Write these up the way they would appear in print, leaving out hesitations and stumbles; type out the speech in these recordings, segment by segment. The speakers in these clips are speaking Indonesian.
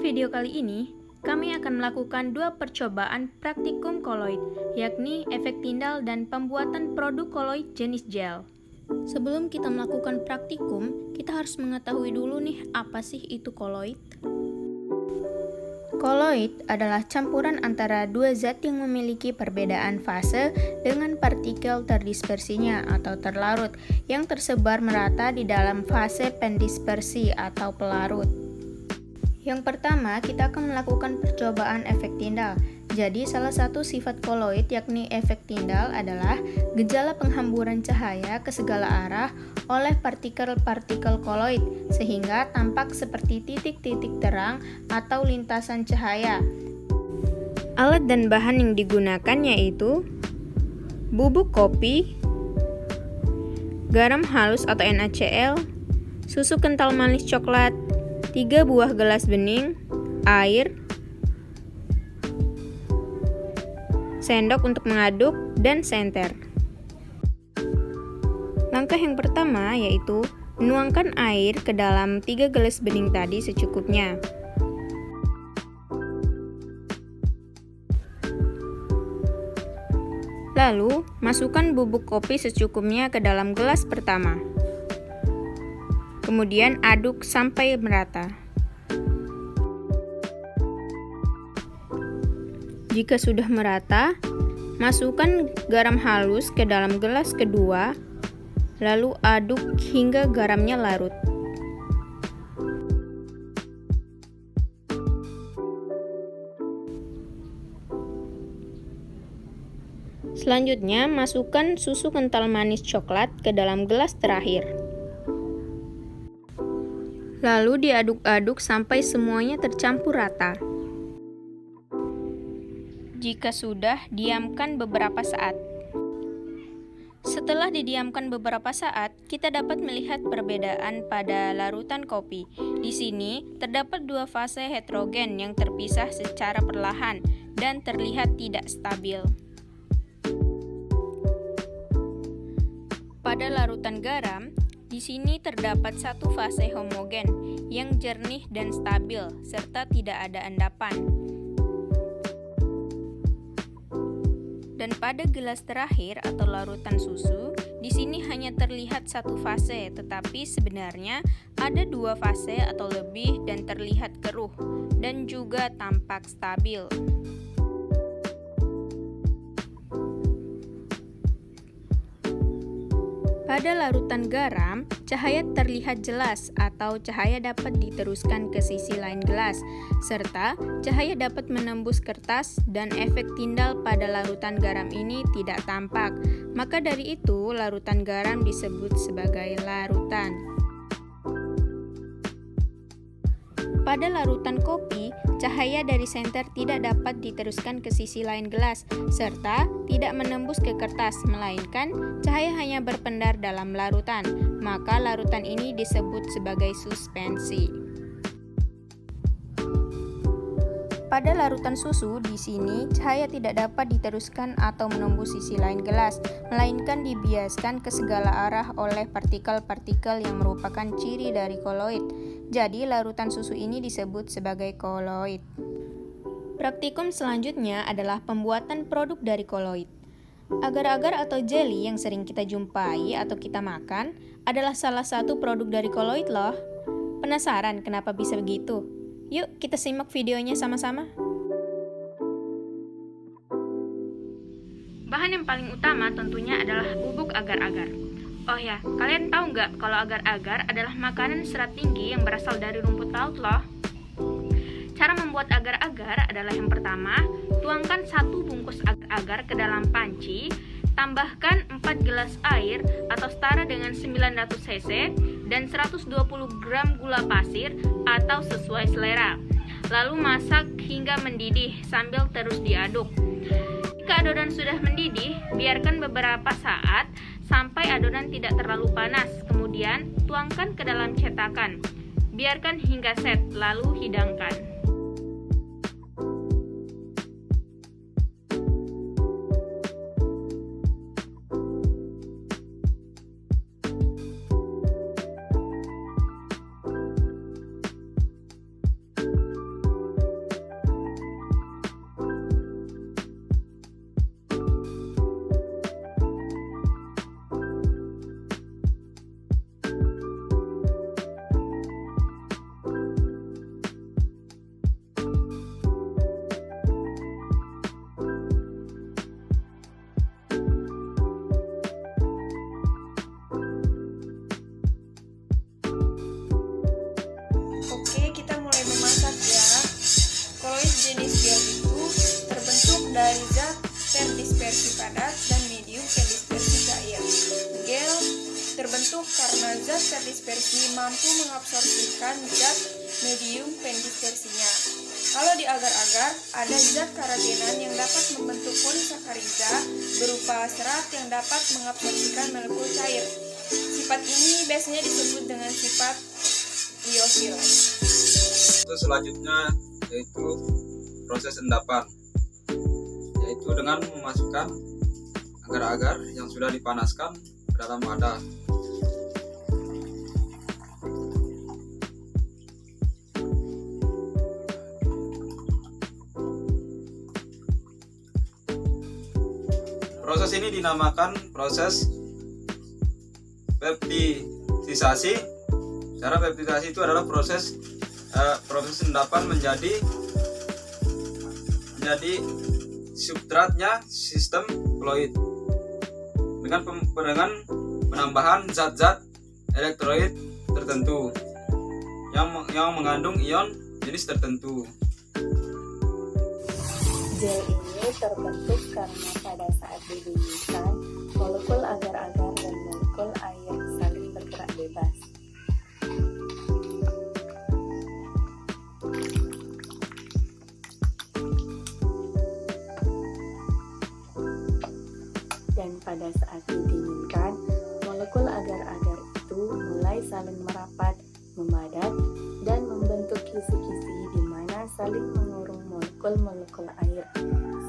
video kali ini, kami akan melakukan dua percobaan praktikum koloid, yakni efek Tyndall dan pembuatan produk koloid jenis gel. Sebelum kita melakukan praktikum, kita harus mengetahui dulu nih apa sih itu koloid. Koloid adalah campuran antara dua zat yang memiliki perbedaan fase dengan partikel terdispersinya atau terlarut yang tersebar merata di dalam fase pendispersi atau pelarut. Yang pertama, kita akan melakukan percobaan efek Tyndall. Jadi, salah satu sifat koloid yakni efek Tyndall adalah gejala penghamburan cahaya ke segala arah oleh partikel-partikel koloid, sehingga tampak seperti titik-titik terang atau lintasan cahaya. Alat dan bahan yang digunakan yaitu bubuk kopi, garam halus atau NaCl, susu kental manis coklat, 3 buah gelas bening, air, sendok untuk mengaduk, dan senter. Langkah yang pertama yaitu menuangkan air ke dalam 3 gelas bening tadi secukupnya. Lalu, masukkan bubuk kopi secukupnya ke dalam gelas pertama. Kemudian aduk sampai merata. Jika sudah merata, masukkan garam halus ke dalam gelas kedua, lalu aduk hingga garamnya larut. Selanjutnya, masukkan susu kental manis coklat ke dalam gelas terakhir. Lalu diaduk-aduk sampai semuanya tercampur rata. Jika sudah, diamkan beberapa saat. Setelah didiamkan beberapa saat, kita dapat melihat perbedaan pada larutan kopi. Di sini, terdapat dua fase heterogen yang terpisah secara perlahan dan terlihat tidak stabil. Pada larutan garam, di sini terdapat satu fase homogen yang jernih dan stabil serta tidak ada endapan. Dan pada gelas terakhir atau larutan susu, di sini hanya terlihat satu fase, tetapi sebenarnya ada dua fase atau lebih dan terlihat keruh dan juga tampak stabil. Pada larutan garam, cahaya terlihat jelas atau cahaya dapat diteruskan ke sisi lain gelas, serta cahaya dapat menembus kertas dan efek Tyndall pada larutan garam ini tidak tampak. Maka dari itu, larutan garam disebut sebagai larutan. Pada larutan kopi, cahaya dari senter tidak dapat diteruskan ke sisi lain gelas, serta tidak menembus ke kertas, melainkan cahaya hanya berpendar dalam larutan. Maka larutan ini disebut sebagai suspensi. Pada larutan susu, di sini cahaya tidak dapat diteruskan atau menembus sisi lain gelas, melainkan dibiaskan ke segala arah oleh partikel-partikel yang merupakan ciri dari koloid. Jadi, larutan susu ini disebut sebagai koloid. Praktikum selanjutnya adalah pembuatan produk dari koloid. Agar-agar atau jelly yang sering kita jumpai atau kita makan adalah salah satu produk dari koloid loh. Penasaran kenapa bisa begitu? Yuk kita simak videonya sama-sama. Bahan yang paling utama tentunya adalah bubuk agar-agar. Oh ya, kalian tahu nggak kalau agar-agar adalah makanan serat tinggi yang berasal dari rumput laut loh. Cara membuat agar-agar adalah yang pertama, tuangkan 1 bungkus agar-agar ke dalam panci, tambahkan 4 gelas air atau setara dengan 900 cc dan 120 gram gula pasir atau sesuai selera. Lalu masak hingga mendidih sambil terus diaduk. Jika adonan sudah mendidih, biarkan beberapa saat sampai adonan tidak terlalu panas. Kemudian tuangkan ke dalam cetakan. Biarkan hingga set, lalu hidangkan. terbentuk karena zat terdispersi mampu mengabsorpsikan zat medium pendispersinya. Kalau di agar-agar, ada zat karatenan yang dapat membentuk polisakarida berupa serat yang dapat mengabsorpsikan molekul cair. Sifat ini biasanya disebut dengan sifat liofil. Selanjutnya yaitu proses endapan, yaitu dengan memasukkan agar-agar yang sudah dipanaskan ke dalam wadah. Proses ini dinamakan proses peptidisasi. Cara peptidisasi itu adalah proses endapan menjadi substratnya sistem koloid dengan penambahan zat-zat elektrolit tertentu yang mengandung ion jenis tertentu. Gel ini terbentuk karena pada saat didinginkan, molekul agar-agar dan molekul air saling bergerak bebas. Dan pada saat didinginkan, molekul agar-agar itu mulai saling merapat, memadat, dan membentuk kisi-kisi di mana saling mengurung molekul-molekul air,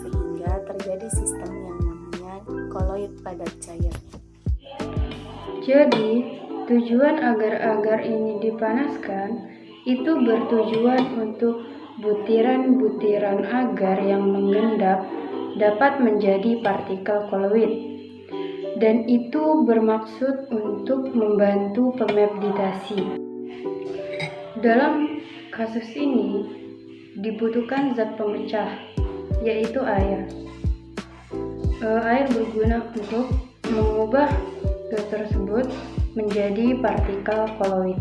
sehingga terjadi sistem yang namanya koloid padat cair. Jadi, tujuan agar-agar ini dipanaskan itu bertujuan untuk butiran-butiran agar yang mengendap dapat menjadi partikel koloid, dan itu bermaksud untuk membantu pemeptidasi. Dalam kasus ini dibutuhkan zat pemecah, yaitu air. Air berguna untuk mengubah zat tersebut menjadi partikel koloid.